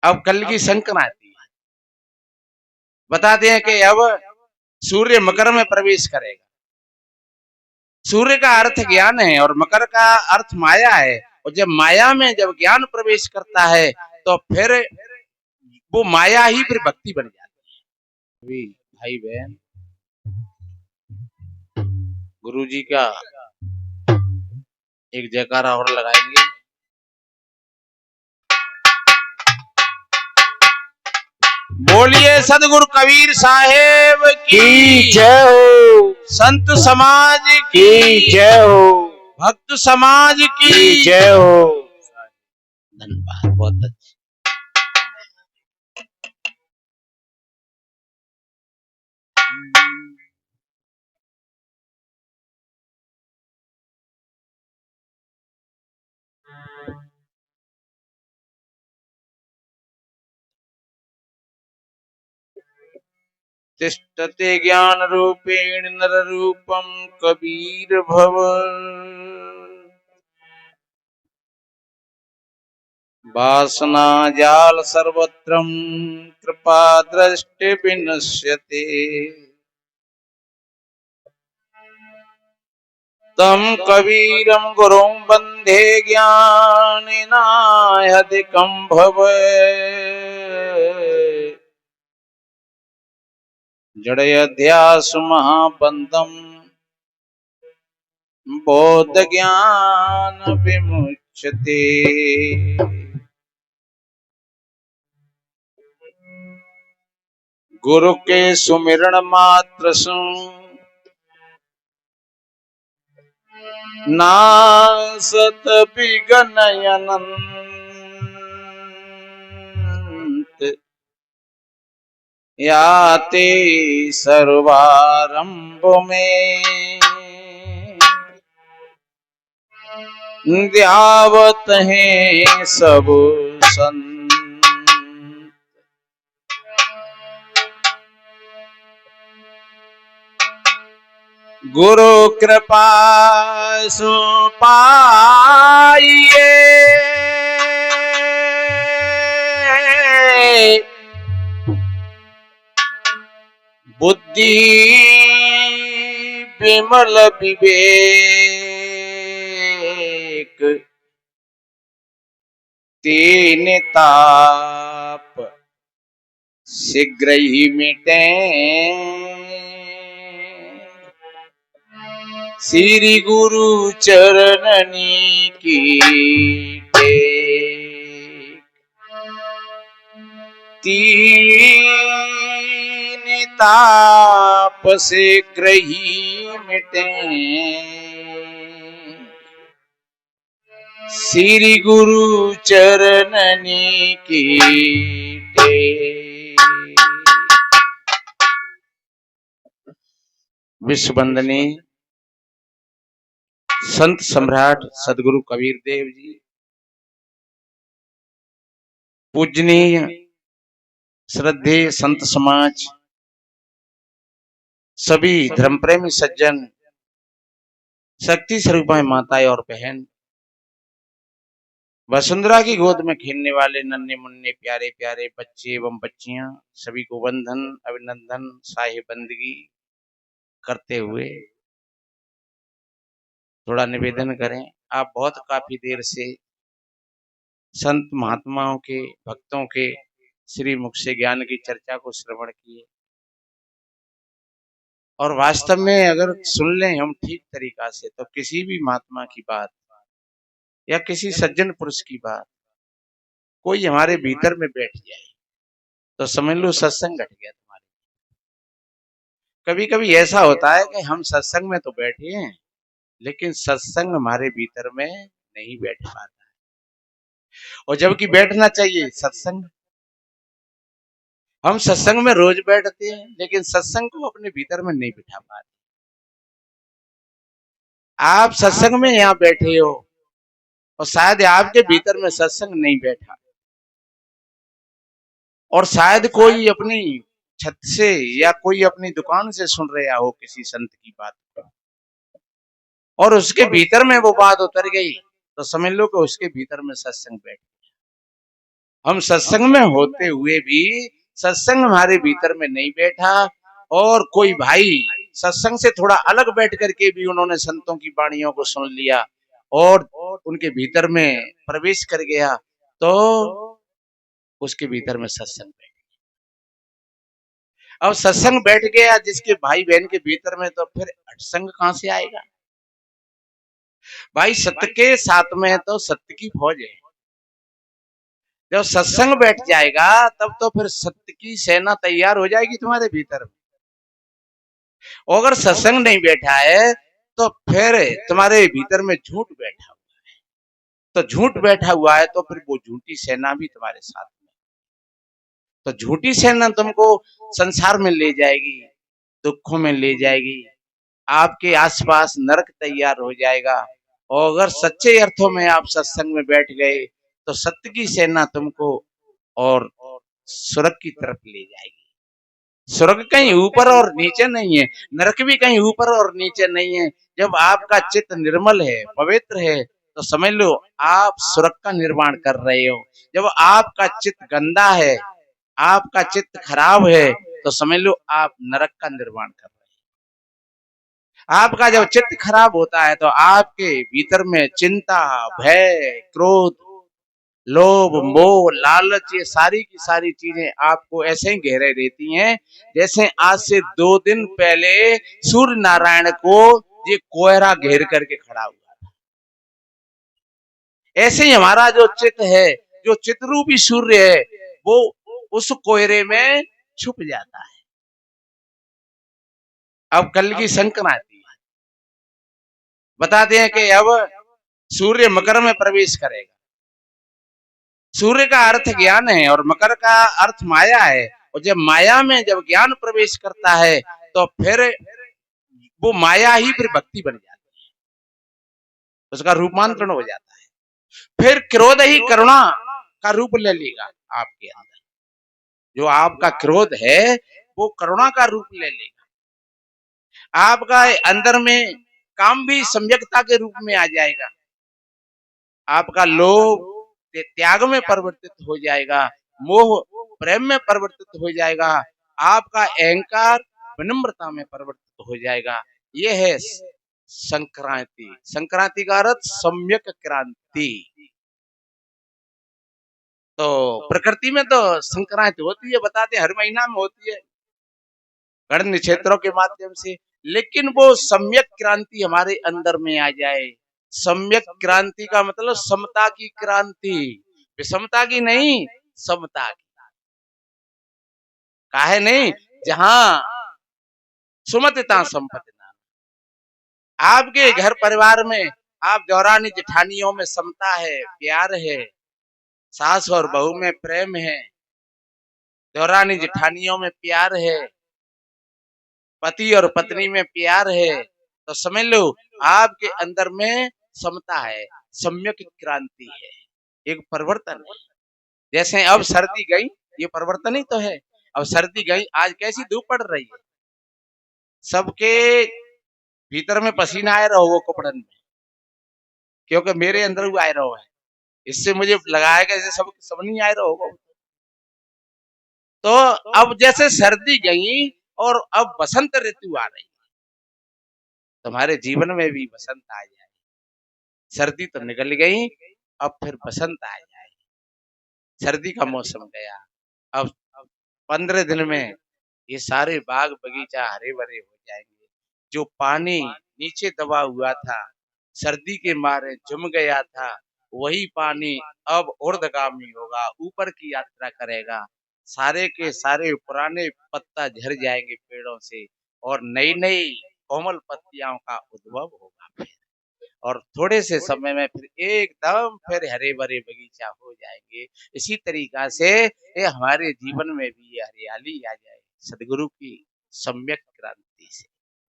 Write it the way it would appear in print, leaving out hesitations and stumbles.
अब कल की संक्रांति है, बताते हैं कि अब सूर्य मकर में प्रवेश करेगा। सूर्य का अर्थ ज्ञान है और मकर का अर्थ माया है। और जब माया में जब ज्ञान प्रवेश करता है तो फिर वो माया ही फिर भक्ति बन जाती है। भाई बहन, गुरु जी का एक जयकारा और लगाएंगे। बोलिए सदगुरु कबीर साहेब की जय हो, संत समाज की जय हो, भक्त समाज की जय हो। धन्यवाद, बहुत अच्छा। तिष्ठते ज्ञान रूपेण नर रूपम कबीर भव। वासना जाल सर्वत्रम कृपा दृष्टि विनश्यते। तम कबीरम गुरुं वंदे ज्ञानिनायधिकं भवे। जड़यध्यासु महाबंधम बोध ज्ञान विमुच्यते। गुरु के सुमिरन मात्र सु नासत विघ्न अनंत। याते सर्वारंभ में ध्यावत हैं सब संत। गुरु कृपा सु पाइए बुद्धि विमल विवेक। तीन ताप शीघ्र ही मिटे श्री गुरु चरणनी की टेक। तीन ताप शीघ्र ही मिटे श्री गुरु चरणनी की टेक। विश्व वंदनीय संत सम्राट सदगुरु कबीर देव जी, पूजनीय श्रद्धेय संत समाज, सभी धर्म प्रेमी सज्जन, शक्ति स्वरूपाएं माताएं और बहन, वसुंधरा की गोद में खेलने वाले नन्हे मुन्ने प्यारे प्यारे बच्चे एवं बच्चियां, सभी को वंदन अभिनंदन साहिब बंदगी करते हुए थोड़ा निवेदन करें। आप बहुत काफी देर से संत महात्माओं के भक्तों के श्री मुख से ज्ञान की चर्चा को श्रवण किए और वास्तव में अगर सुन लें हम ठीक तरीका से तो किसी भी महात्मा की बात या किसी सज्जन पुरुष की बात कोई हमारे भीतर में बैठ जाए तो समझ लो सत्संग घट गया तुम्हारे। कभी कभी ऐसा होता है कि हम सत्संग में तो बैठे हैं लेकिन सत्संग हमारे भीतर में नहीं बैठ पाता है। और जबकि बैठना चाहिए सत्संग, हम सत्संग में रोज बैठते हैं लेकिन सत्संग को अपने भीतर में नहीं बिठा पाते। आप सत्संग में यहाँ बैठे हो और शायद आपके भीतर में सत्संग नहीं बैठा और शायद कोई अपनी छत से या कोई अपनी दुकान से सुन रहा हो किसी संत की बात को और उसके भीतर में वो बात उतर गई तो समझ लो कि उसके भीतर में सत्संग बैठ गया। हम सत्संग में होते हुए भी सत्संग हमारे भीतर में नहीं बैठा, और कोई भाई सत्संग से थोड़ा अलग बैठ करके भी उन्होंने संतों की वाणियों को सुन लिया और उनके भीतर में प्रवेश कर गया, तो उसके भीतर में सत्संग बैठ। अब सत्संग बैठ गया जिसके भाई बहन के भीतर में, तो फिर हठसंग कहां से आएगा? भाई सत्य के साथ में तो सत्य की फौज है। जब सत्संग बैठ जाएगा तब तो फिर सत्य की सेना तैयार हो जाएगी तुम्हारे भीतर में। और अगर सत्संग नहीं बैठा है तो फिर तुम्हारे भीतर में झूठ बैठा हुआ है, तो झूठ बैठा हुआ है तो फिर वो झूठी सेना भी तुम्हारे साथ में, तो झूठी सेना तुमको संसार में ले जाएगी, दुखों में ले जाएगी, आपके आसपास नरक तैयार हो जाएगा। और अगर सच्चे अर्थों में आप सत्संग में बैठ गए तो सत्य की सेना तुमको और स्वर्ग की तरफ ले जाएगी। स्वर्ग कहीं ऊपर और नीचे नहीं है, नरक भी कहीं ऊपर और नीचे नहीं है। जब आपका चित्त निर्मल है, पवित्र है, तो समझ लो आप स्वर्ग का निर्माण कर रहे हो। जब आपका चित्त गंदा है, आपका चित्त खराब है, तो समझ लो आप नरक का निर्माण कर रहे हो। आपका जब चित्त खराब होता है तो आपके भीतर में चिंता, भय, क्रोध, लोभ, मोह, लालच, ये सारी की सारी चीजें आपको ऐसे ही घेरे रहती हैं जैसे आज से 2 दिन पहले सूर्य नारायण को ये कोहरा घेर करके खड़ा हुआ। ऐसे ही हमारा जो चित्त है, जो चित्रूपी सूर्य है, वो उस कोहरे में छुप जाता है। अब कल की संक्रांति है, बताते हैं कि अब सूर्य मकर में प्रवेश करेगा। सूर्य का अर्थ ज्ञान है और मकर का अर्थ माया है, और जब माया में जब ज्ञान प्रवेश करता है तो फिर वो माया ही फिर भक्ति बन जाती है, उसका रूपांतरण हो जाता है। फिर क्रोध ही करुणा का रूप ले लेगा आपके अंदर। जो आपका क्रोध है वो करुणा का रूप ले लेगा। आपका अंदर में काम भी सम्यकता के रूप में आ जाएगा। आपका लोभ त्याग में परिवर्तित हो जाएगा, मोह प्रेम में परिवर्तित हो जाएगा, आपका अहंकार विनम्रता में परिवर्तित हो जाएगा। यह है संक्रांति। संक्रांति का अर्थ सम्यक क्रांति। तो प्रकृति में तो संक्रांति होती है, बताते हर महीना में होती है गण नक्षत्रों के माध्यम से, लेकिन वो सम्यक क्रांति हमारे अंदर में आ जाए। सम्यक क्रांति का मतलब समता की क्रांति, विषमता की नहीं, समता की। काहे नहीं, जहां सुमतिता संपत्ति, आपके घर परिवार में आप दौरानी जेठानियों में समता है, प्यार है, सास और बहू में प्रेम है, दौरानी जेठानियों में प्यार है, पति और पत्नी में प्यार है, तो समझ लो आपके अंदर में समता है, सम्यक क्रांति है, एक परिवर्तन है। जैसे अब सर्दी गई, ये परिवर्तन ही तो है। अब सर्दी गई, आज कैसी धूप पड़ रही है, सबके भीतर में पसीना आए रहो वो कपड़न में, क्योंकि मेरे अंदर वो आए रहो है, इससे मुझे लगाया कि जैसे सब नहीं आए रहो। तो अब जैसे सर्दी गई और अब बसंत ऋतु आ रही, तुम्हारे जीवन में भी बसंत आ जाए। सर्दी तो निकल गई, अब फिर बसंत आ जाए। सर्दी का मौसम गया, अब 15 दिन में ये सारे बाग बगीचा हरे भरे हो जाएंगे। जो पानी नीचे दबा हुआ था, सर्दी के मारे जम गया था, वही पानी अब ऊर्ध्वगामी होगा, ऊपर की यात्रा करेगा। सारे के सारे पुराने पत्ता झड़ जाएंगे पेड़ों से और नई नई कोमल पत्तियों का उद्भव होगा फिर। और थोड़े से समय में फिर एकदम फिर हरे भरे बगीचा हो जाएंगे। इसी तरीका से ये हमारे जीवन में भी ये हरियाली आ जाए, सदगुरु की सम्यक क्रांति से।